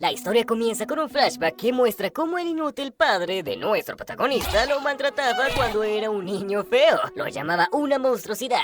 La historia comienza con un flashback que muestra cómo el inútil padre de nuestro protagonista lo maltrataba cuando era un niño feo. Lo llamaba una monstruosidad.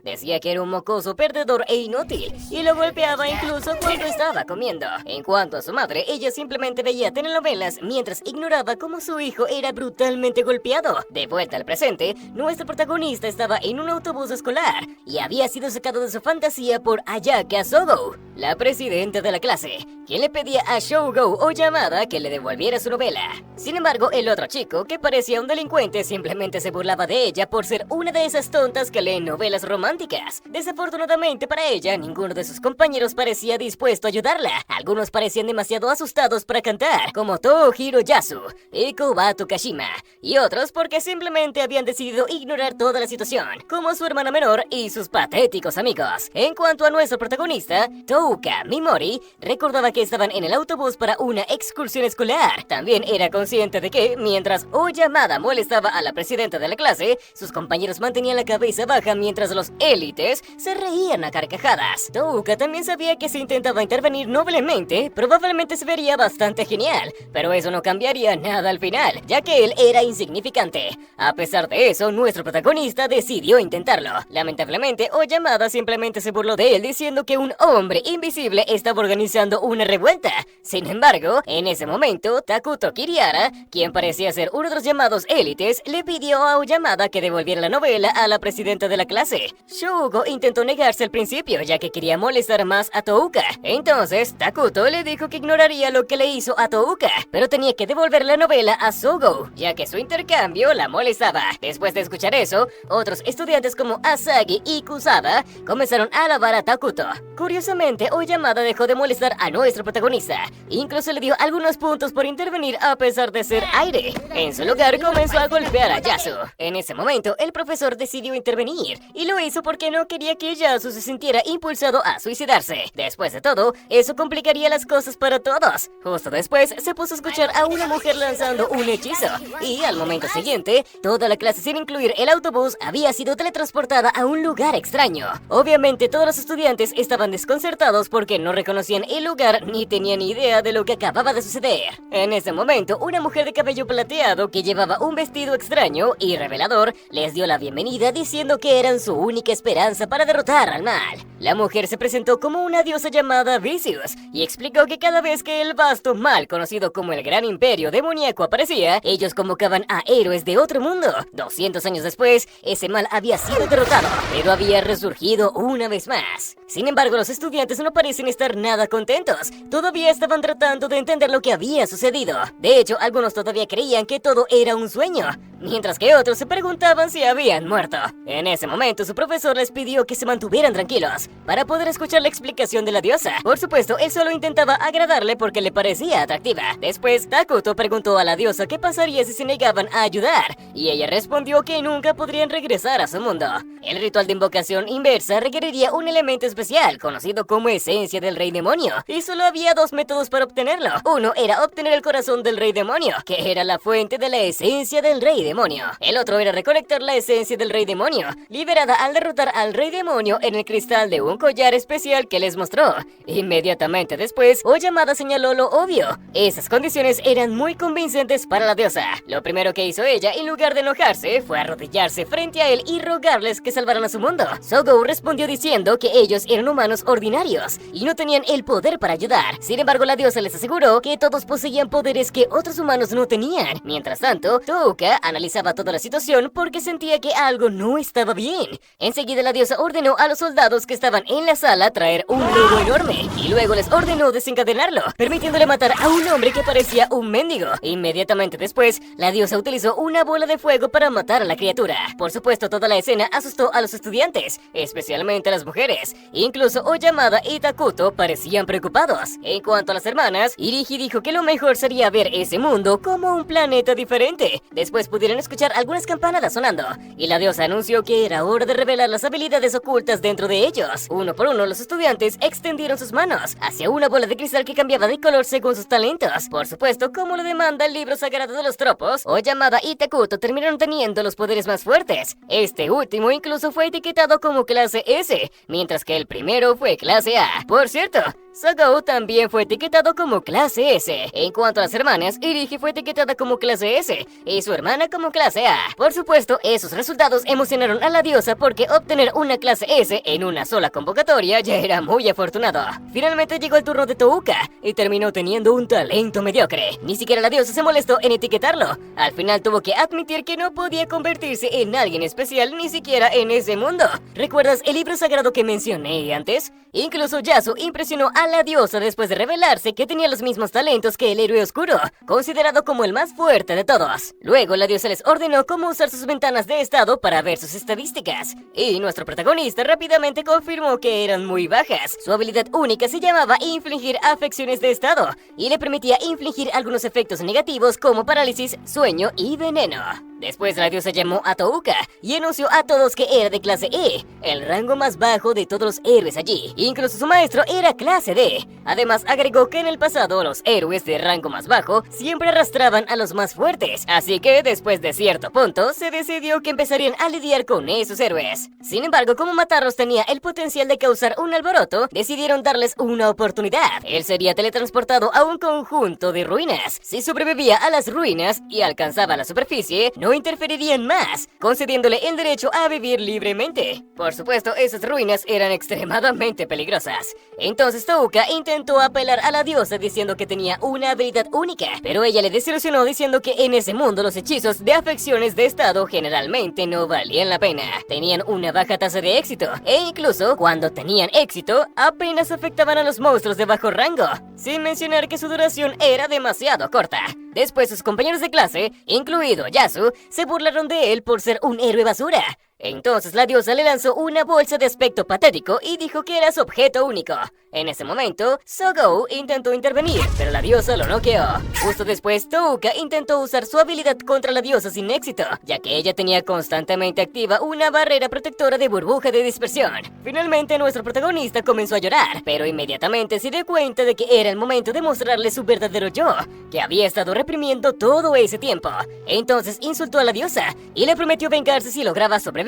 Decía que era un mocoso perdedor e inútil y lo golpeaba incluso cuando estaba comiendo. En cuanto a su madre, ella simplemente veía telenovelas mientras ignoraba cómo su hijo era brutalmente golpeado. De vuelta al presente, nuestro protagonista estaba en un autobús escolar y había sido sacado de su fantasía por Ayaka Sogo, la presidenta de la clase, quien le pedía a Shogo Oyamada que le devolviera su novela. Sin embargo, el otro chico, que parecía un delincuente, simplemente se burlaba de ella por ser una de esas tontas que leen novelas románticas. Desafortunadamente para ella, ninguno de sus compañeros parecía dispuesto a ayudarla. Algunos parecían demasiado asustados para cantar, como Tohiro Yasu y Kobato Kashima, y otros porque simplemente habían decidido ignorar toda la situación, como su hermana menor y sus patéticos amigos. En cuanto a nuestro protagonista, Touka Mimori recordaba que estaban en el autobús para una excursión escolar. También era consciente de que, mientras Oyamada molestaba a la presidenta de la clase, sus compañeros mantenían la cabeza baja mientras los élites se reían a carcajadas. Touka también sabía que si intentaba intervenir noblemente, probablemente se vería bastante genial, pero eso no cambiaría nada al final, ya que él era insignificante. A pesar de eso, nuestro protagonista decidió intentarlo. Lamentablemente, Oyamada simplemente se burló de él diciendo que un hombre invisible estaba organizando una revuelta. Sin embargo, en ese momento, Takuto Kiriara, quien parecía ser uno de los llamados élites, le pidió a Oyamada que devolviera la novela a la presidenta de la clase. Shugo intentó negarse al principio, ya que quería molestar más a Touka. Entonces, Takuto le dijo que ignoraría lo que le hizo a Touka, pero tenía que devolver la novela a Sogo, ya que su intercambio la molestaba. Después de escuchar eso, otros estudiantes como Asagi y Kusaba comenzaron a alabar a Takuto. Curiosamente, Oyamada dejó de molestar a nuestro protagonista. Incluso le dio algunos puntos por intervenir a pesar de ser aire. En su lugar comenzó a golpear a Yasu. En ese momento, el profesor decidió intervenir, y lo hizo porque no quería que Yasu se sintiera impulsado a suicidarse. Después de todo, eso complicaría las cosas para todos. Justo después, se puso a escuchar a una mujer lanzando un hechizo, y al momento siguiente, toda la clase, sin incluir el autobús, había sido teletransportada a un lugar extraño. Obviamente, todos los estudiantes estaban desconcertados porque no reconocían el lugar ni tenían idea de lo que acababa de suceder. En ese momento, una mujer de cabello plateado que llevaba un vestido extraño y revelador les dio la bienvenida diciendo que eran su única esperanza para derrotar al mal. La mujer se presentó como una diosa llamada Vicious y explicó que cada vez que el vasto mal conocido como el Gran Imperio Demoníaco aparecía, ellos convocaban a héroes de otro mundo. 200 años después, ese mal había sido derrotado, pero había resurgido una vez más. Sin embargo, los estudiantes no parecen estar nada contentos. Todavía estaban tratando de entender lo que había sucedido. De hecho, algunos todavía creían que todo era un sueño, mientras que otros se preguntaban si habían muerto. En ese momento, su profesor les pidió que se mantuvieran tranquilos para poder escuchar la explicación de la diosa. Por supuesto, él solo intentaba agradarle porque le parecía atractiva. Después, Takuto preguntó a la diosa qué pasaría si se negaban a ayudar, y ella respondió que nunca podrían regresar a su mundo. El ritual de invocación inversa requeriría un elemento especial, conocido como esencia del rey demonio, y solo había dos métodos para obtenerlo. Uno era obtener el corazón del rey demonio, que era la fuente de la esencia del rey demonio. El otro era recolectar la esencia del rey demonio, liberada al derrotar al rey demonio en el cristal de un collar especial que les mostró. Inmediatamente después, Oyamada señaló lo obvio. Esas condiciones eran muy convincentes para la diosa. Lo primero que hizo ella, en lugar de enojarse, fue arrodillarse frente a él y rogarles que salvaran a su mundo. Sogo respondió diciendo que ellos eran humanos ordinarios y no tenían el poder para ayudar. Sin embargo, la diosa les aseguró que todos poseían poderes que otros humanos no tenían. Mientras tanto, Touka analizaba toda la situación porque sentía que algo no estaba bien. Enseguida, la diosa ordenó a los soldados que estaban en la sala traer un dedo enorme y luego les ordenó desencadenarlo, permitiéndole matar a un hombre que parecía un mendigo. Inmediatamente después, la diosa utilizó una bola de fuego para matar a la criatura. Por supuesto, toda la escena asustó a los estudiantes, especialmente a las mujeres. Incluso Oyamada y Takuto parecían preocupados. En cuanto a las hermanas, Irigi dijo que lo mejor sería ver ese mundo como un planeta diferente. Después pudieron pudieron escuchar algunas campanadas sonando, y la diosa anunció que era hora de revelar las habilidades ocultas dentro de ellos. Uno por uno, los estudiantes extendieron sus manos hacia una bola de cristal que cambiaba de color según sus talentos. Por supuesto, como lo demanda el libro sagrado de los tropos, Oyamada y Takuto terminaron teniendo los poderes más fuertes. Este último incluso fue etiquetado como clase S, mientras que el primero fue clase A. Por cierto, Sogou también fue etiquetado como clase S. En cuanto a las hermanas, Irigi fue etiquetada como clase S y su hermana como clase A. Por supuesto, esos resultados emocionaron a la diosa porque obtener una clase S en una sola convocatoria ya era muy afortunado. Finalmente llegó el turno de Touka y terminó teniendo un talento mediocre. Ni siquiera la diosa se molestó en etiquetarlo. Al final tuvo que admitir que no podía convertirse en alguien especial ni siquiera en ese mundo. ¿Recuerdas el libro sagrado que mencioné antes? Incluso Yasu impresionó a la diosa después de revelarse que tenía los mismos talentos que el héroe oscuro, considerado como el más fuerte de todos. Luego la diosa les ordenó cómo usar sus ventanas de estado para ver sus estadísticas, y nuestro protagonista rápidamente confirmó que eran muy bajas. Su habilidad única se llamaba infligir afecciones de estado, y le permitía infligir algunos efectos negativos como parálisis, sueño y veneno. Después la diosa llamó a Touka y anunció a todos que era de clase E, el rango más bajo de todos los héroes allí. Incluso su maestro era clase D. Además agregó que en el pasado los héroes de rango más bajo siempre arrastraban a los más fuertes, así que después de cierto punto se decidió que empezarían a lidiar con esos héroes. Sin embargo, como matarlos tenía el potencial de causar un alboroto, decidieron darles una oportunidad. Él sería teletransportado a un conjunto de ruinas. Si sobrevivía a las ruinas y alcanzaba la superficie, no interferirían más, concediéndole el derecho a vivir libremente. Por supuesto, esas ruinas eran extremadamente peligrosas. Entonces Touka intentó apelar a la diosa diciendo que tenía una habilidad única, pero ella le desilusionó diciendo que en ese mundo los hechizos de afecciones de estado generalmente no valían la pena. Tenían una baja tasa de éxito, e incluso cuando tenían éxito, apenas afectaban a los monstruos de bajo rango, sin mencionar que su duración era demasiado corta. Después sus compañeros de clase, incluido Yasu, se burlaron de él por ser un héroe basura. Entonces la diosa le lanzó una bolsa de aspecto patético y dijo que era su objeto único. En ese momento, Sogou intentó intervenir, pero la diosa lo noqueó. Justo después, Touka intentó usar su habilidad contra la diosa sin éxito, ya que ella tenía constantemente activa una barrera protectora de burbuja de dispersión. Finalmente, nuestro protagonista comenzó a llorar, pero inmediatamente se dio cuenta de que era el momento de mostrarle su verdadero yo, que había estado reprimiendo todo ese tiempo. Entonces insultó a la diosa y le prometió vengarse si lograba sobrevivir.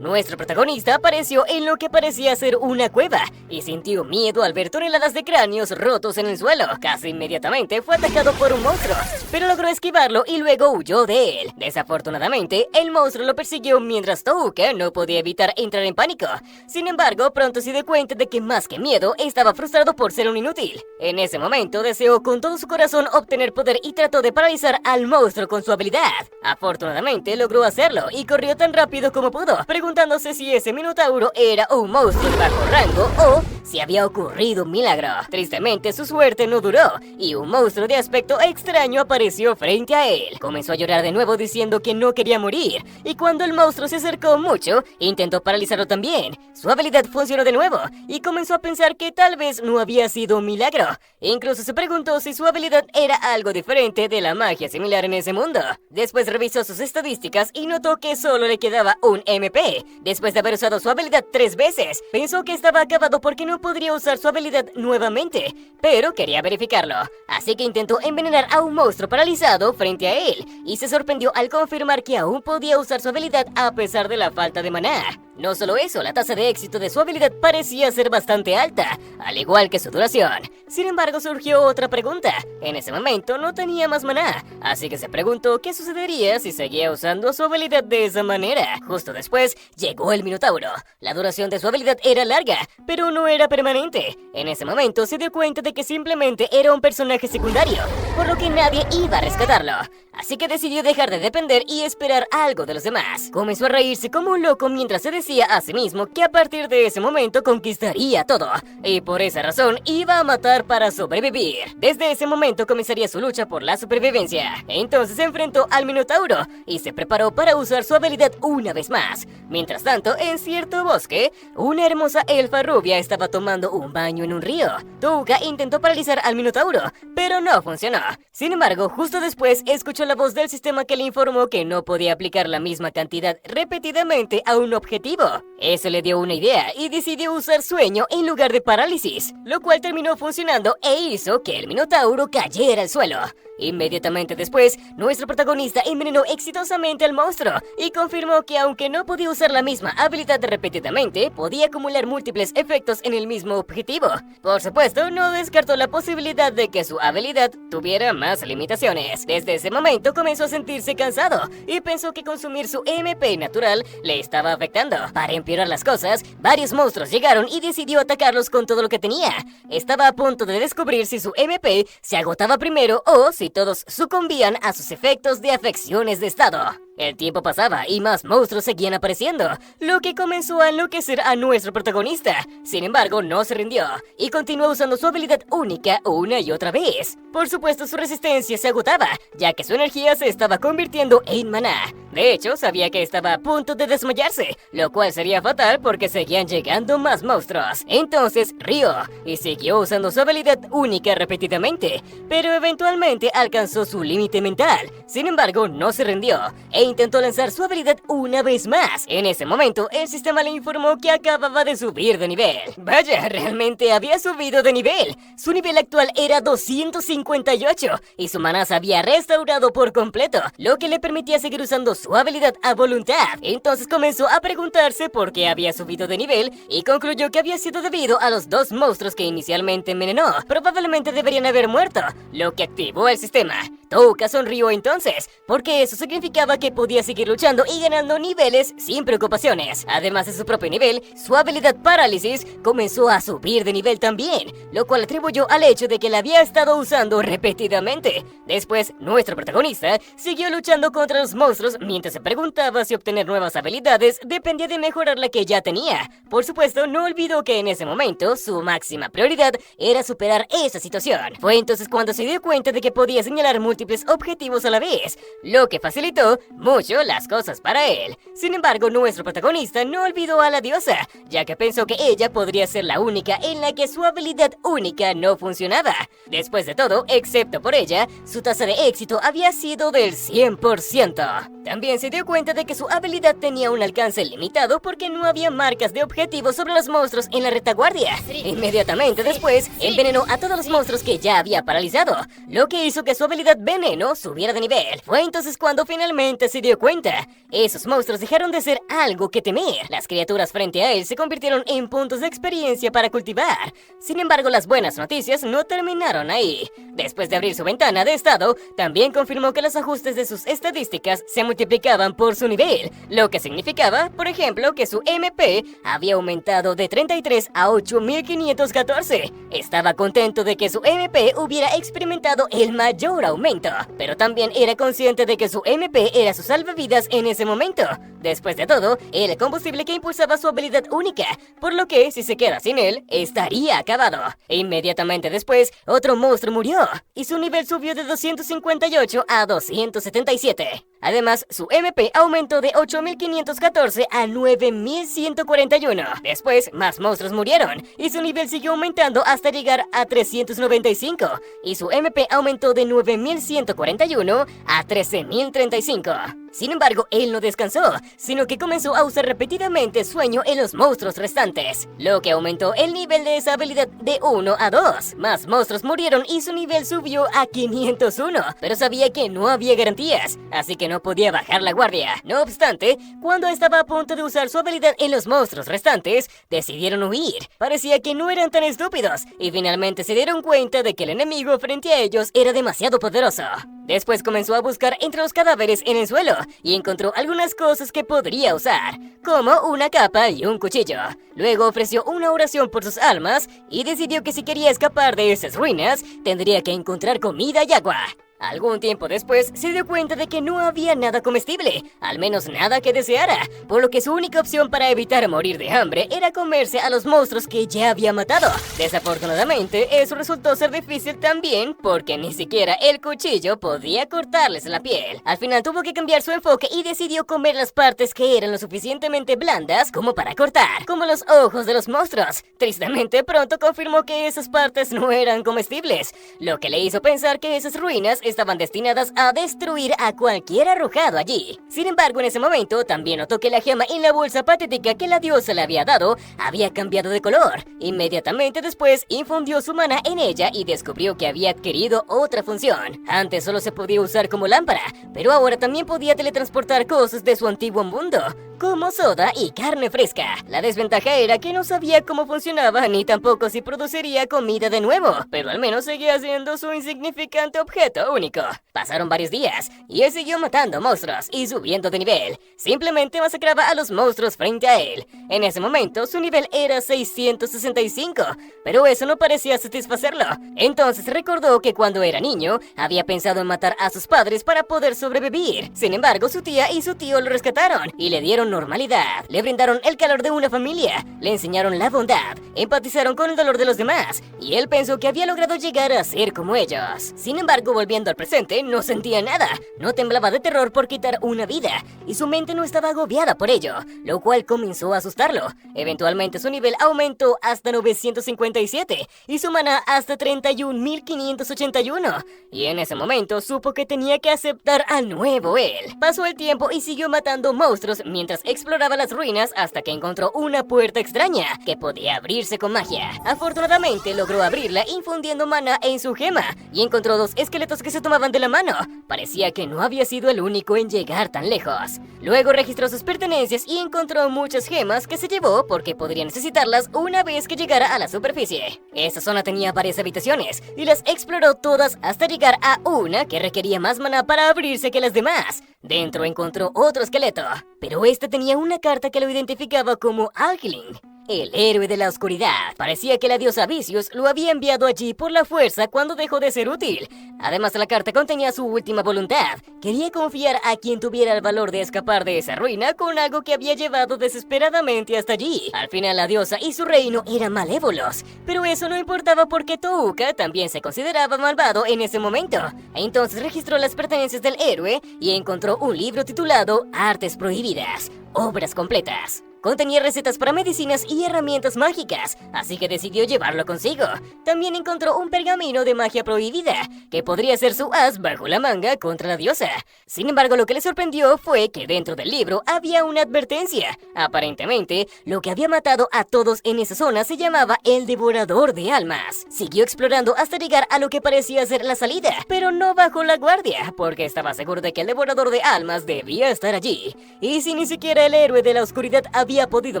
Nuestro protagonista apareció en lo que parecía ser una cueva y sintió miedo al ver toneladas de cráneos rotos en el suelo. Casi inmediatamente fue atacado por un monstruo, pero logró esquivarlo y luego huyó de él. Desafortunadamente, el monstruo lo persiguió mientras Touka no podía evitar entrar en pánico. Sin embargo, pronto se dio cuenta de que más que miedo, estaba frustrado por ser un inútil. En ese momento deseó con todo su corazón obtener poder y trató de paralizar al monstruo con su habilidad. Afortunadamente logró hacerlo y corrió tan rápido como pudo, preguntándose si ese minotauro era un monstruo de bajo rango o si había ocurrido un milagro. Tristemente su suerte no duró y un monstruo de aspecto extraño apareció frente a él. Comenzó a llorar de nuevo diciendo que no quería morir, y cuando el monstruo se acercó mucho, intentó paralizarlo también. Su habilidad funcionó de nuevo y comenzó a pensar que tal vez no había sido un milagro. Incluso se preguntó si su habilidad era algo diferente de la magia similar en ese mundo. Después revisó sus estadísticas y notó que solo le quedaba un MP. Después de haber usado su habilidad 3 veces, pensó que estaba acabado porque no podría usar su habilidad nuevamente, pero quería verificarlo. Así que intentó envenenar a un monstruo paralizado frente a él, y se sorprendió al confirmar que aún podía usar su habilidad a pesar de la falta de maná. No solo eso, la tasa de éxito de su habilidad parecía ser bastante alta, al igual que su duración. Sin embargo, surgió otra pregunta. En ese momento no tenía más maná, así que se preguntó qué sucedería si seguía usando su habilidad de esa manera. Justo después, llegó el minotauro. La duración de su habilidad era larga, pero no era permanente. En ese momento se dio cuenta de que simplemente era un personaje secundario, por lo que nadie iba a rescatarlo. Así que decidió dejar de depender y esperar algo de los demás. Comenzó a reírse como un loco mientras se decía a sí mismo que a partir de ese momento conquistaría todo, y por esa razón iba a matar para sobrevivir. Desde ese momento comenzaría su lucha por la supervivencia. Entonces se enfrentó al minotauro y se preparó para usar su habilidad una vez más. Mientras tanto, en cierto bosque, una hermosa elfa rubia estaba tomando un baño en un río. Touka intentó paralizar al Minotauro, pero no funcionó. Sin embargo, justo después escuchó la voz del sistema que le informó que no podía aplicar la misma cantidad repetidamente a un objetivo. Eso le dio una idea y decidió usar sueño en lugar de parálisis, lo cual terminó funcionando e hizo que el Minotauro cayera al suelo. Inmediatamente después, nuestro protagonista envenenó exitosamente al monstruo y confirmó que aunque no podía usar la misma habilidad repetidamente, podía acumular múltiples efectos en el mismo objetivo. Por supuesto, no descartó la posibilidad de que su habilidad tuviera más limitaciones. Desde ese momento comenzó a sentirse cansado y pensó que consumir su MP natural le estaba afectando. Para empeorar las cosas, varios monstruos llegaron y decidió atacarlos con todo lo que tenía. Estaba a punto de descubrir si su MP se agotaba primero o si todos sucumbían a sus efectos de afecciones de estado. El tiempo pasaba y más monstruos seguían apareciendo, lo que comenzó a enloquecer a nuestro protagonista. Sin embargo, no se rindió y continuó usando su habilidad única una y otra vez. Por supuesto, su resistencia se agotaba, ya que su energía se estaba convirtiendo en maná. De hecho, sabía que estaba a punto de desmayarse, lo cual sería fatal porque seguían llegando más monstruos. Entonces, rió y siguió usando su habilidad única repetidamente, pero eventualmente alcanzó su límite mental. Sin embargo, no se rindió e intentó lanzar su habilidad una vez más. En ese momento, el sistema le informó que acababa de subir de nivel. Vaya, realmente había subido de nivel. Su nivel actual era 258 y su maná se había restaurado por completo, lo que le permitía seguir usando su habilidad a voluntad. Entonces comenzó a preguntarse por qué había subido de nivel y concluyó que había sido debido a los dos monstruos que inicialmente envenenó. Probablemente deberían haber muerto, lo que activó el sistema. Touka sonrió entonces, porque eso significaba que podía seguir luchando y ganando niveles sin preocupaciones. Además de su propio nivel, su habilidad parálisis comenzó a subir de nivel también, lo cual atribuyó al hecho de que la había estado usando repetidamente. Después, nuestro protagonista siguió luchando contra los monstruos mientras se preguntaba si obtener nuevas habilidades dependía de mejorar la que ya tenía. Por supuesto, no olvidó que en ese momento su máxima prioridad era superar esa situación. Fue entonces cuando se dio cuenta de que podía señalar múltiples objetivos a la vez, lo que facilitó mucho las cosas para él. Sin embargo, nuestro protagonista no olvidó a la diosa, ya que pensó que ella podría ser la única en la que su habilidad única no funcionaba. Después de todo, excepto por ella, su tasa de éxito había sido del 100%. También se dio cuenta de que su habilidad tenía un alcance limitado porque no había marcas de objetivos sobre los monstruos en la retaguardia. Inmediatamente después, envenenó a todos los monstruos que ya había paralizado, lo que hizo que su habilidad veneno subiera de nivel. Fue entonces cuando finalmente se dio cuenta. Esos monstruos dejaron de ser algo que temer. Las criaturas frente a él se convirtieron en puntos de experiencia para cultivar. Sin embargo, las buenas noticias no terminaron ahí. Después de abrir su ventana de estado, también confirmó que los ajustes de sus estadísticas se multiplicaban por su nivel, lo que significaba, por ejemplo, que su MP había aumentado de 33 a 8514. Estaba contento de que su MP hubiera experimentado el mayor aumento, pero también era consciente de que su MP era su salvavidas en ese momento. Después de todo, era el combustible que impulsaba su habilidad única, por lo que si se queda sin él, estaría acabado. E inmediatamente después, otro monstruo murió, y su nivel subió de 258 a 277. Además, su MP aumentó de 8514 a 9141. Después, más monstruos murieron, y su nivel siguió aumentando hasta llegar a 395, y su MP aumentó de 9141 a 13035. Sin embargo, él no descansó, sino que comenzó a usar repetidamente sueño en los monstruos restantes, lo que aumentó el nivel de esa habilidad de 1 a 2. Más monstruos murieron y su nivel subió a 501, pero sabía que no había garantías, así que no podía bajar la guardia. No obstante, cuando estaba a punto de usar su habilidad en los monstruos restantes, decidieron huir. Parecía que no eran tan estúpidos, y finalmente se dieron cuenta de que el enemigo frente a ellos era demasiado poderoso. Después comenzó a buscar entre los cadáveres en el suelo y encontró algunas cosas que podría usar, como una capa y un cuchillo. Luego ofreció una oración por sus almas y decidió que si quería escapar de esas ruinas, tendría que encontrar comida y agua. Algún tiempo después, se dio cuenta de que no había nada comestible, al menos nada que deseara, por lo que su única opción para evitar morir de hambre era comerse a los monstruos que ya había matado. Desafortunadamente, eso resultó ser difícil también, porque ni siquiera el cuchillo podía cortarles la piel. Al final tuvo que cambiar su enfoque y decidió comer las partes que eran lo suficientemente blandas como para cortar, como los ojos de los monstruos. Tristemente, pronto confirmó que esas partes no eran comestibles, lo que le hizo pensar que esas ruinas estaban destinadas a destruir a cualquier arrojado allí. Sin embargo, en ese momento también notó que la gema en la bolsa patética que la diosa le había dado había cambiado de color. Inmediatamente después infundió su mana en ella y descubrió que había adquirido otra función. Antes solo se podía usar como lámpara, pero ahora también podía teletransportar cosas de su antiguo mundo, como soda y carne fresca. La desventaja era que no sabía cómo funcionaba ni tampoco si produciría comida de nuevo, pero al menos seguía siendo su insignificante objeto único. Pasaron varios días y él siguió matando monstruos y subiendo de nivel. Simplemente masacraba a los monstruos frente a él. En ese momento su nivel era 665, pero eso no parecía satisfacerlo. Entonces recordó que cuando era niño había pensado en matar a sus padres para poder sobrevivir. Sin embargo, su tía y su tío lo rescataron y le dieron normalidad, le brindaron el calor de una familia, le enseñaron la bondad, empatizaron con el dolor de los demás, y él pensó que había logrado llegar a ser como ellos. Sin embargo, volviendo al presente, no sentía nada, no temblaba de terror por quitar una vida, y su mente no estaba agobiada por ello, lo cual comenzó a asustarlo. Eventualmente su nivel aumentó hasta 957, y su mana hasta 31.581, y en ese momento supo que tenía que aceptar al nuevo él. Pasó el tiempo y siguió matando monstruos mientras exploraba las ruinas hasta que encontró una puerta extraña que podía abrirse con magia. Afortunadamente logró abrirla infundiendo mana en su gema y encontró dos esqueletos que se tomaban de la mano. Parecía que no había sido el único en llegar tan lejos. Luego registró sus pertenencias y encontró muchas gemas que se llevó porque podría necesitarlas una vez que llegara a la superficie. Esa zona tenía varias habitaciones y las exploró todas hasta llegar a una que requería más mana para abrirse que las demás. Dentro encontró otro esqueleto, pero este tenía una carta que lo identificaba como Alkling, el héroe de la oscuridad. Parecía que la diosa Vicious lo había enviado allí por la fuerza cuando dejó de ser útil. Además, la carta contenía su última voluntad. Quería confiar a quien tuviera el valor de escapar de esa ruina con algo que había llevado desesperadamente hasta allí. Al final, la diosa y su reino eran malévolos, pero eso no importaba porque Touka también se consideraba malvado en ese momento. Entonces registró las pertenencias del héroe y encontró un libro titulado Artes Prohibidas, Obras Completas. Contenía recetas para medicinas y herramientas mágicas, así que decidió llevarlo consigo. También encontró un pergamino de magia prohibida, que podría ser su as bajo la manga contra la diosa. Sin embargo, lo que le sorprendió fue que dentro del libro había una advertencia. Aparentemente, lo que había matado a todos en esa zona se llamaba el Devorador de Almas. Siguió explorando hasta llegar a lo que parecía ser la salida, pero no bajó la guardia, porque estaba seguro de que el Devorador de Almas debía estar allí. Y si ni siquiera el héroe de la oscuridad había podido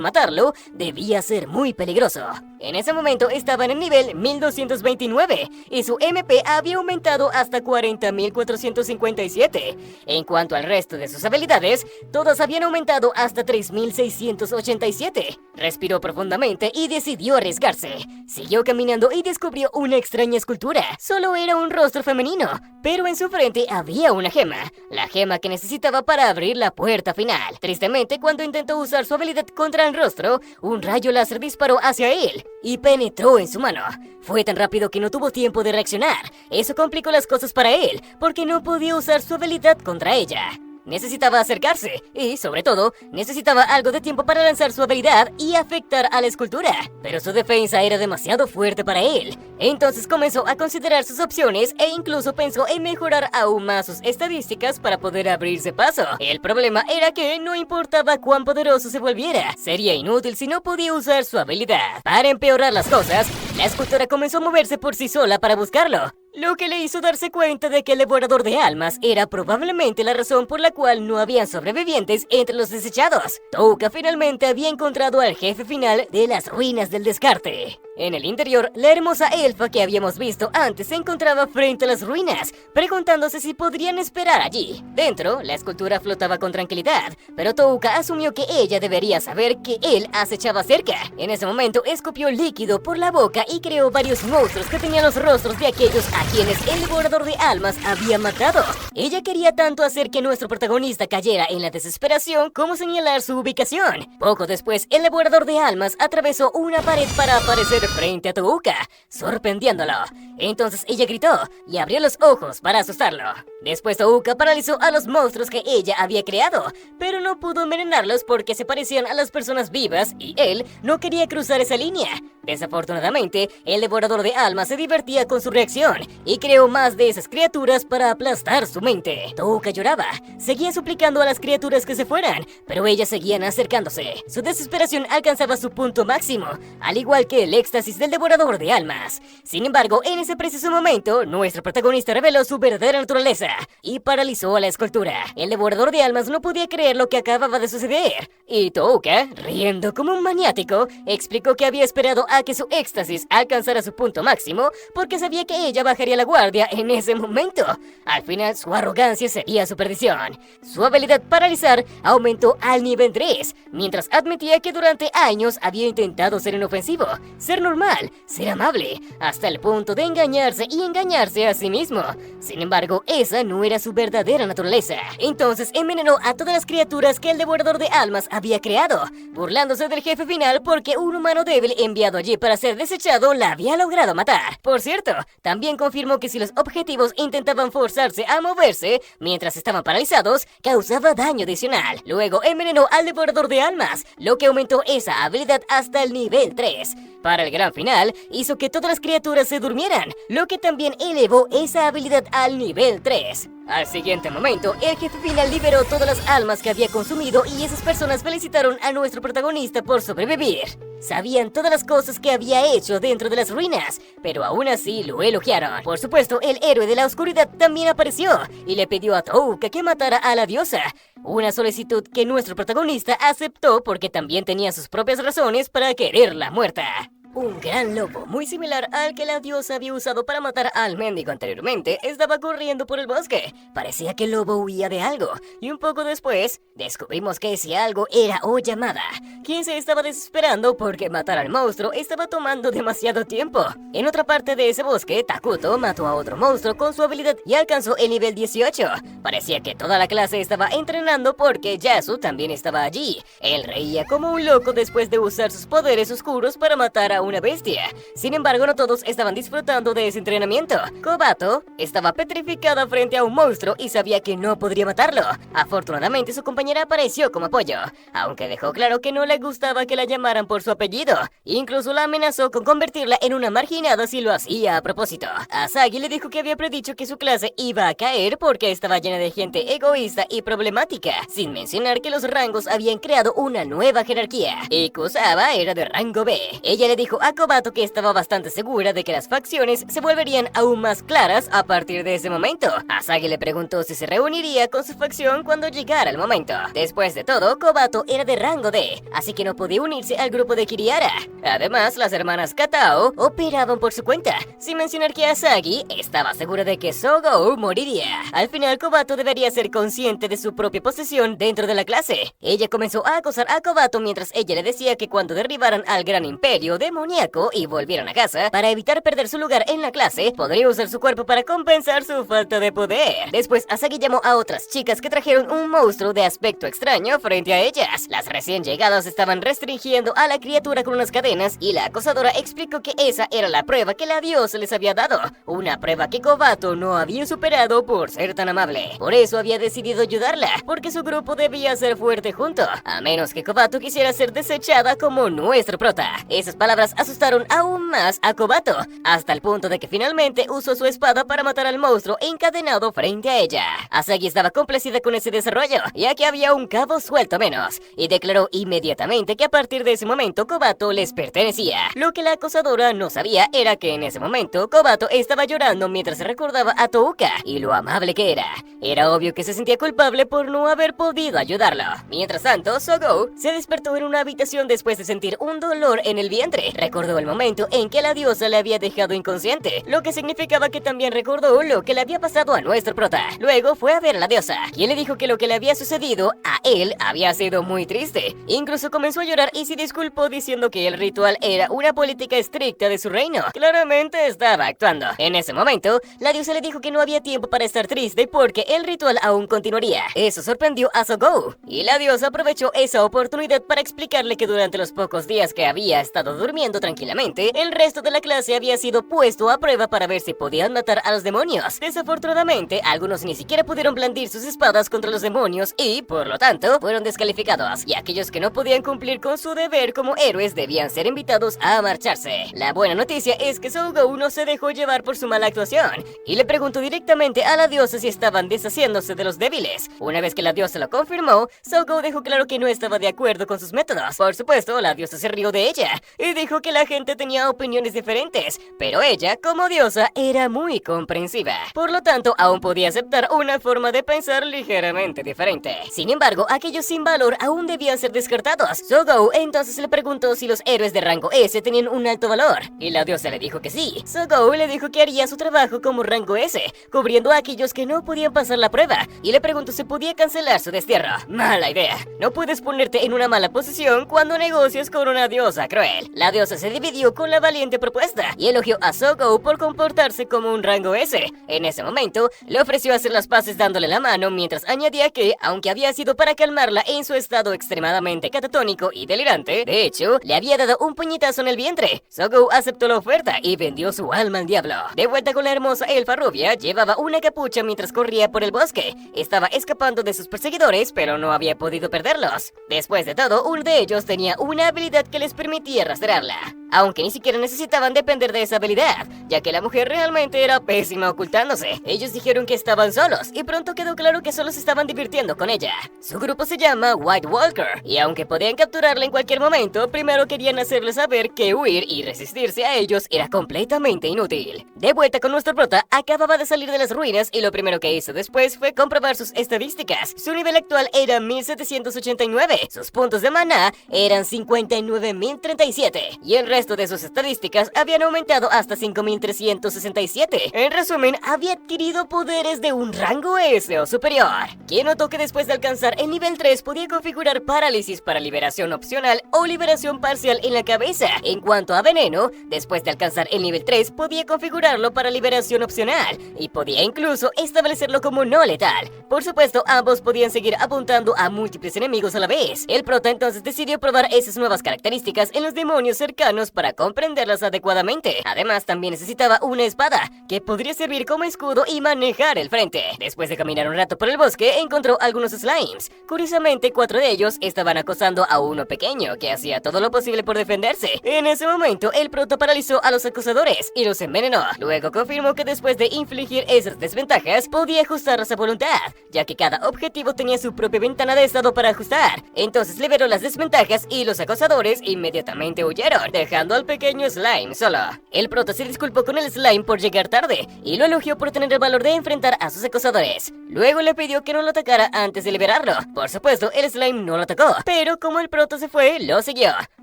matarlo, debía ser muy peligroso. En ese momento estaba en el nivel 1229 y su MP había aumentado hasta 40.457. En cuanto al resto de sus habilidades, todas habían aumentado hasta 3.687. Respiró profundamente y decidió arriesgarse. Siguió caminando y descubrió una extraña escultura. Solo era un rostro femenino, pero en su frente había una gema, la gema que necesitaba para abrir la puerta final. Tristemente, cuando intentó usar su habilidad contra el rostro, un rayo láser disparó hacia él y penetró en su mano. Fue tan rápido que no tuvo tiempo de reaccionar. Eso complicó las cosas para él, porque no podía usar su habilidad contra ella. Necesitaba acercarse y, sobre todo, necesitaba algo de tiempo para lanzar su habilidad y afectar a la escultura. Pero su defensa era demasiado fuerte para él. Entonces comenzó a considerar sus opciones e incluso pensó en mejorar aún más sus estadísticas para poder abrirse paso. El problema era que no importaba cuán poderoso se volviera, sería inútil si no podía usar su habilidad. Para empeorar las cosas, la escultura comenzó a moverse por sí sola para buscarlo, lo que le hizo darse cuenta de que el Devorador de Almas era probablemente la razón por la cual no habían sobrevivientes entre los desechados. Touka finalmente había encontrado al jefe final de las ruinas del descarte. En el interior, la hermosa elfa que habíamos visto antes se encontraba frente a las ruinas, preguntándose si podrían esperar allí. Dentro, la escultura flotaba con tranquilidad, pero Touka asumió que ella debería saber que él acechaba cerca. En ese momento, escupió líquido por la boca y creó varios monstruos que tenían los rostros de aquellos a quienes el devorador de almas había matado. Ella quería tanto hacer que nuestro protagonista cayera en la desesperación como señalar su ubicación. Poco después, el devorador de almas atravesó una pared para aparecer frente a Touka, sorprendiéndolo. Entonces ella gritó y abrió los ojos para asustarlo. Después Touka paralizó a los monstruos que ella había creado, pero no pudo envenenarlos porque se parecían a las personas vivas y él no quería cruzar esa línea. Desafortunadamente, el devorador de almas se divertía con su reacción y creó más de esas criaturas para aplastar su mente. Touka lloraba, seguía suplicando a las criaturas que se fueran, pero ellas seguían acercándose. Su desesperación alcanzaba su punto máximo, al igual que el éxtasis del devorador de almas. Sin embargo, en ese preciso momento, nuestro protagonista reveló su verdadera naturaleza y paralizó a la escultura. El devorador de almas no podía creer lo que acababa de suceder, y Touka, riendo como un maniático, explicó que había esperado a que su éxtasis alcanzara su punto máximo porque sabía que ella bajaría la guardia en ese momento. Al final, su arrogancia sería su perdición. Su habilidad paralizar aumentó al nivel 3, mientras admitía que durante años había intentado ser inofensivo, ser normal, ser amable, hasta el punto de engañarse y engañarse a sí mismo. Sin embargo, esa no era su verdadera naturaleza. Entonces envenenó a todas las criaturas que el devorador de almas había creado, burlándose del jefe final porque un humano débil enviado allí para ser desechado la había logrado matar. Por cierto, también confirmó que si los objetivos intentaban forzarse a moverse mientras estaban paralizados, causaba daño adicional. Luego envenenó al devorador de almas, lo que aumentó esa habilidad hasta el nivel 3. Para el gran final, hizo que todas las criaturas se durmieran, lo que también elevó esa habilidad al nivel 3. Al siguiente momento, el jefe final liberó todas las almas que había consumido y esas personas felicitaron a nuestro protagonista por sobrevivir. Sabían todas las cosas que había hecho dentro de las ruinas, pero aún así lo elogiaron. Por supuesto, el héroe de la oscuridad también apareció y le pidió a Touka que matara a la diosa, una solicitud que nuestro protagonista aceptó porque también tenía sus propias razones para quererla muerta. Un gran lobo, muy similar al que la diosa había usado para matar al mendigo anteriormente, estaba corriendo por el bosque. Parecía que el lobo huía de algo, y un poco después, descubrimos que ese algo era Oyamada, quien se estaba desesperando porque matar al monstruo estaba tomando demasiado tiempo. En otra parte de ese bosque, Takuto mató a otro monstruo con su habilidad y alcanzó el nivel 18. Parecía que toda la clase estaba entrenando porque Yasu también estaba allí. Él reía como un loco después de usar sus poderes oscuros para matar a una bestia. Sin embargo, no todos estaban disfrutando de ese entrenamiento. Kobato estaba petrificada frente a un monstruo y sabía que no podría matarlo. Afortunadamente, su compañera apareció como apoyo, aunque dejó claro que no le gustaba que la llamaran por su apellido. Incluso la amenazó con convertirla en una marginada si lo hacía a propósito. Asagi le dijo que había predicho que su clase iba a caer porque estaba llena de gente egoísta y problemática, sin mencionar que los rangos habían creado una nueva jerarquía, y Kusawa era de rango B. Ella le dijo a Kobato que estaba bastante segura de que las facciones se volverían aún más claras a partir de ese momento. Asagi le preguntó si se reuniría con su facción cuando llegara el momento. Después de todo, Kobato era de rango D, así que no podía unirse al grupo de Kirihara. Además, las hermanas Katao operaban por su cuenta, sin mencionar que Asagi estaba segura de que Sogou moriría. Al final, Kobato debería ser consciente de su propia posición dentro de la clase. Ella comenzó a acosar a Kobato mientras ella le decía que cuando derribaran al gran imperio demoníaco y volvieran a casa, para evitar perder su lugar en la clase, podría usar su cuerpo para compensar su falta de poder. Después, Asagi llamó a otras chicas que trajeron un monstruo de aspecto extraño frente a ellas. Las recién llegadas estaban restringiendo a la criatura con unas cadenas y la acosadora explicó que esa era la prueba que la diosa les había dado, una prueba que Kobato no había superado por ser tan amable. Por eso había decidido ayudarla, porque su grupo debía ser fuerte junto, a menos que Kobato quisiera ser desechada como nuestro prota. Esas palabras asustaron aún más a Kobato, hasta el punto de que finalmente usó su espada para matar al monstruo encadenado frente a ella. Asagi estaba complacida con ese desarrollo, ya que había un cabo suelto menos, y declaró inmediatamente que a partir de ese momento Kobato les pertenecía. Lo que la acosadora no sabía era que en ese momento Kobato estaba llorando mientras recordaba a Touka y lo amable que era. Era obvio que se sentía culpable por no haber podido ayudarlo. Mientras tanto, Sogou se despertó en una habitación después de sentir un dolor en el vientre. recordó el momento en que la diosa le había dejado inconsciente, lo que significaba que también recordó lo que le había pasado a nuestro prota. Luego fue a ver a la diosa, quien le dijo que lo que le había sucedido a él había sido muy triste. Incluso comenzó a llorar y se disculpó diciendo que el ritual era una política estricta de su reino. Claramente estaba actuando. En ese momento, la diosa le dijo que no había tiempo para estar triste porque el ritual aún continuaría. Eso sorprendió a Sogou, y la diosa aprovechó esa oportunidad para explicarle que durante los pocos días que había estado durmiendo tranquilamente, el resto de la clase había sido puesto a prueba para ver si podían matar a los demonios. Desafortunadamente, algunos ni siquiera pudieron blandir sus espadas contra los demonios y, por lo tanto, fueron descalificados, y aquellos que no podían cumplir con su deber como héroes debían ser invitados a marcharse. La buena noticia es que Sogou no se dejó llevar por su mala actuación, y le preguntó directamente a la diosa si estaban deshaciéndose de los débiles. Una vez que la diosa lo confirmó, Sogou dejó claro que no estaba de acuerdo con sus métodos. Por supuesto, la diosa se rió de ella, y dijo que la gente tenía opiniones diferentes, pero ella, como diosa, era muy comprensiva. Por lo tanto, aún podía aceptar una forma de pensar ligeramente diferente. Sin embargo, aquellos sin valor aún debían ser descartados. Sogou entonces le preguntó si los héroes de rango S tenían un alto valor, y la diosa le dijo que sí. Sogou le dijo que haría su trabajo como rango S, cubriendo a aquellos que no podían pasar la prueba, y le preguntó si podía cancelar su destierro. Mala idea. No puedes ponerte en una mala posición cuando negocias con una diosa cruel. La diosa se dividió con la valiente propuesta y elogió a Sogou por comportarse como un rango S. En ese momento, le ofreció hacer las paces dándole la mano, mientras añadía que, aunque había sido para calmarla en su estado extremadamente catatónico y delirante, de hecho, le había dado un puñetazo en el vientre. Sogou aceptó la oferta y vendió su alma al diablo. De vuelta con la hermosa elfa rubia, llevaba una capucha mientras corría por el bosque. Estaba escapando de sus perseguidores, pero no había podido perderlos. Después de todo, uno de ellos tenía una habilidad que les permitía rastrearla, aunque ni siquiera necesitaban depender de esa habilidad, ya que la mujer realmente era pésima ocultándose. Ellos dijeron que estaban solos, y pronto quedó claro que solo se estaban divirtiendo con ella. Su grupo se llama White Walker, y aunque podían capturarla en cualquier momento, primero querían hacerle saber que huir y resistirse a ellos era completamente inútil. De vuelta con nuestro prota, acababa de salir de las ruinas, y lo primero que hizo después fue comprobar sus estadísticas. Su nivel actual era 1789, sus puntos de maná eran 59.037, y el resto de sus estadísticas habían aumentado hasta 5.367. En resumen, había adquirido poderes de un rango S o superior. Quien notó que después de alcanzar el nivel 3 podía configurar parálisis para liberación opcional o liberación parcial en la cabeza. En cuanto a veneno, después de alcanzar el nivel 3 podía configurarlo para liberación opcional y podía incluso establecerlo como no letal. Por supuesto, ambos podían seguir apuntando a múltiples enemigos a la vez. El prota entonces decidió probar esas nuevas características en los demonios cercanos para comprenderlas adecuadamente. Además, también necesitaba una espada, que podría servir como escudo y manejar el frente. Después de caminar un rato por el bosque, encontró algunos slimes. Curiosamente, 4 de ellos estaban acosando a uno pequeño, que hacía todo lo posible por defenderse. En ese momento, el prota paralizó a los acosadores y los envenenó. Luego confirmó que después de infligir esas desventajas, podía ajustarlas a voluntad, ya que cada objetivo tenía su propia ventana de estado para ajustar. Entonces liberó las desventajas y los acosadores inmediatamente huyeron, dejando al pequeño slime solo. El prota se disculpó con el slime por llegar tarde y lo elogió por tener el valor de enfrentar a sus acosadores. Luego le pidió que no lo atacara antes de liberarlo. Por supuesto, el slime no lo atacó, pero como el prota se fue, lo siguió.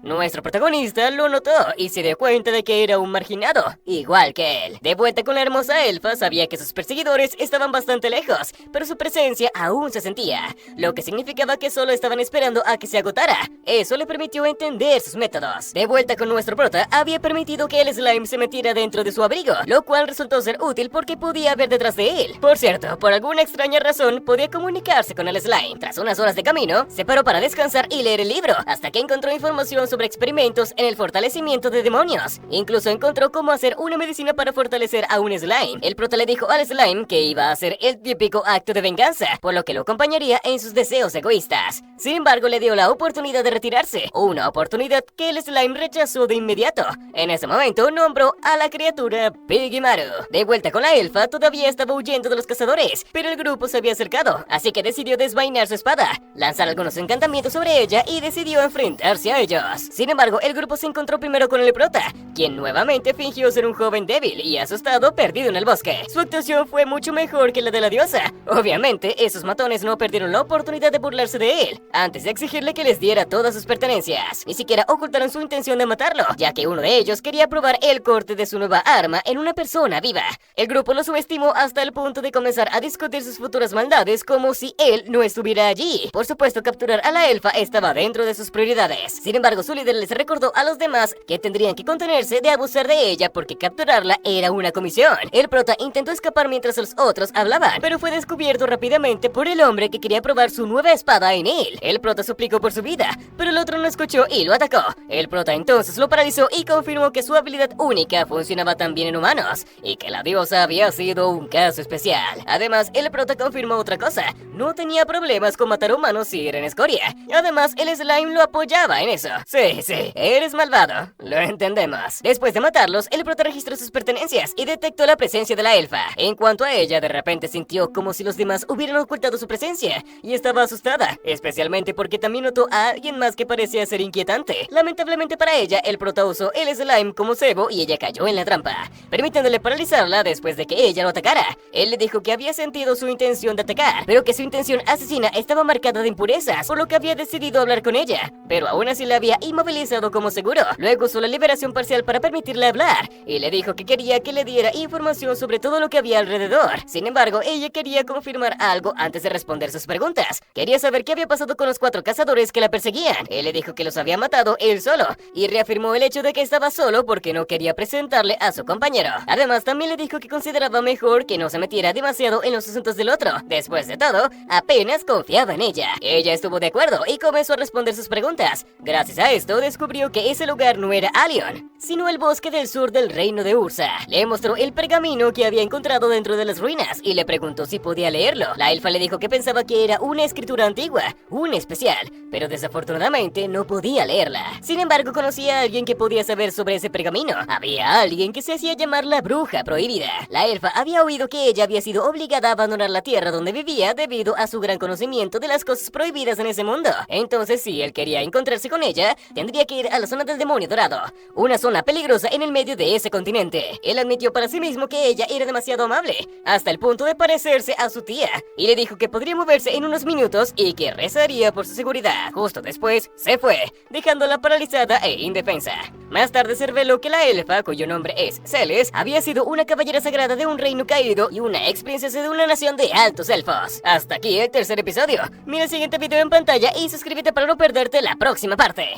Nuestro protagonista lo notó y se dio cuenta de que era un marginado, igual que él. De vuelta con la hermosa elfa, sabía que sus perseguidores estaban bastante lejos, pero su presencia aún se sentía, lo que significaba que solo estaban esperando a que se agotara. Eso le permitió entender sus métodos. De vuelta con nuestro prota, había permitido que el slime se metiera dentro de su abrigo, lo cual resultó ser útil porque podía ver detrás de él. Por cierto, por alguna extraña razón, podía comunicarse con el slime. Tras unas horas de camino, se paró para descansar y leer el libro, hasta que encontró información sobre experimentos en el fortalecimiento de demonios. Incluso encontró cómo hacer una medicina para fortalecer a un slime. El prota le dijo al slime que iba a hacer el típico acto de venganza, por lo que lo acompañaría en sus deseos egoístas. Sin embargo, le dio la oportunidad de retirarse, una oportunidad que el slime rechazó de inmediato. En ese momento nombró a la criatura Pigimaru. De vuelta con la elfa, todavía estaba huyendo de los cazadores, pero el grupo se había acercado, así que decidió desvainar su espada, lanzar algunos encantamientos sobre ella y decidió enfrentarse a ellos. Sin embargo, el grupo se encontró primero con el prota, quien nuevamente fingió ser un joven débil y asustado perdido en el bosque. Su actuación fue mucho mejor que la de la diosa. Obviamente, esos matones no perdieron la oportunidad de burlarse de él, antes de exigirle que les diera todas sus pertenencias. Ni siquiera ocultaron su intención de para matarlo, ya que uno de ellos quería probar el corte de su nueva arma en una persona viva. El grupo lo subestimó hasta el punto de comenzar a discutir sus futuras maldades como si él no estuviera allí. Por supuesto, capturar a la elfa estaba dentro de sus prioridades. Sin embargo, su líder les recordó a los demás que tendrían que contenerse de abusar de ella porque capturarla era una comisión. El prota intentó escapar mientras los otros hablaban, pero fue descubierto rápidamente por el hombre que quería probar su nueva espada en él. El prota suplicó por su vida, pero el otro no escuchó y lo atacó. El prota entonces lo paralizó y confirmó que su habilidad única funcionaba también en humanos y que la diosa había sido un caso especial. Además, el prota confirmó otra cosa: no tenía problemas con matar humanos si eran escoria. Además, el slime lo apoyaba en eso. Sí, eres malvado, lo entendemos. Después de matarlos, el prota registró sus pertenencias y detectó la presencia de la elfa. En cuanto a ella, de repente sintió como si los demás hubieran ocultado su presencia y estaba asustada, especialmente porque también notó a alguien más que parecía ser inquietante. Lamentablemente para ella, el prota usó el slime como cebo y ella cayó en la trampa, permitiéndole paralizarla después de que ella lo atacara. Él le dijo que había sentido su intención de atacar, pero que su intención asesina estaba marcada de impurezas, por lo que había decidido hablar con ella, pero aún así la había inmovilizado como seguro. Luego usó la liberación parcial para permitirle hablar y le dijo que quería que le diera información sobre todo lo que había alrededor. Sin embargo, ella quería confirmar algo antes de responder sus preguntas. Quería saber qué había pasado con los 4 cazadores que la perseguían. Él le dijo que los había matado él solo y reafirmó el hecho de que estaba solo porque no quería presentarle a su compañero. Además, también le dijo que consideraba mejor que no se metiera demasiado en los asuntos del otro. Después de todo, apenas confiaba en ella. Ella estuvo de acuerdo y comenzó a responder sus preguntas. Gracias a esto, descubrió que ese lugar no era Alion, sino el bosque del sur del reino de Ursa. Le mostró el pergamino que había encontrado dentro de las ruinas y le preguntó si podía leerlo. La elfa le dijo que pensaba que era una escritura antigua, una especial, pero desafortunadamente no podía leerla. Sin embargo, conocía a alguien que podía saber sobre ese pergamino. Había alguien que se hacía llamar la bruja prohibida. La elfa había oído que ella había sido obligada a abandonar la tierra donde vivía debido a su gran conocimiento de las cosas prohibidas en ese mundo. Entonces, si él quería encontrarse con ella, tendría que ir a la zona del demonio dorado, una zona peligrosa en el medio de ese continente. Él admitió para sí mismo que ella era demasiado amable, hasta el punto de parecerse a su tía, y le dijo que podría moverse en unos minutos y que rezaría por su seguridad. Justo después, se fue, dejándola paralizada e indefensa. Más tarde se reveló que la elfa, cuyo nombre es Celes, había sido una caballera sagrada de un reino caído y una ex princesa de una nación de altos elfos. Hasta aquí el tercer episodio. Mira el siguiente video en pantalla y suscríbete para no perderte la próxima parte.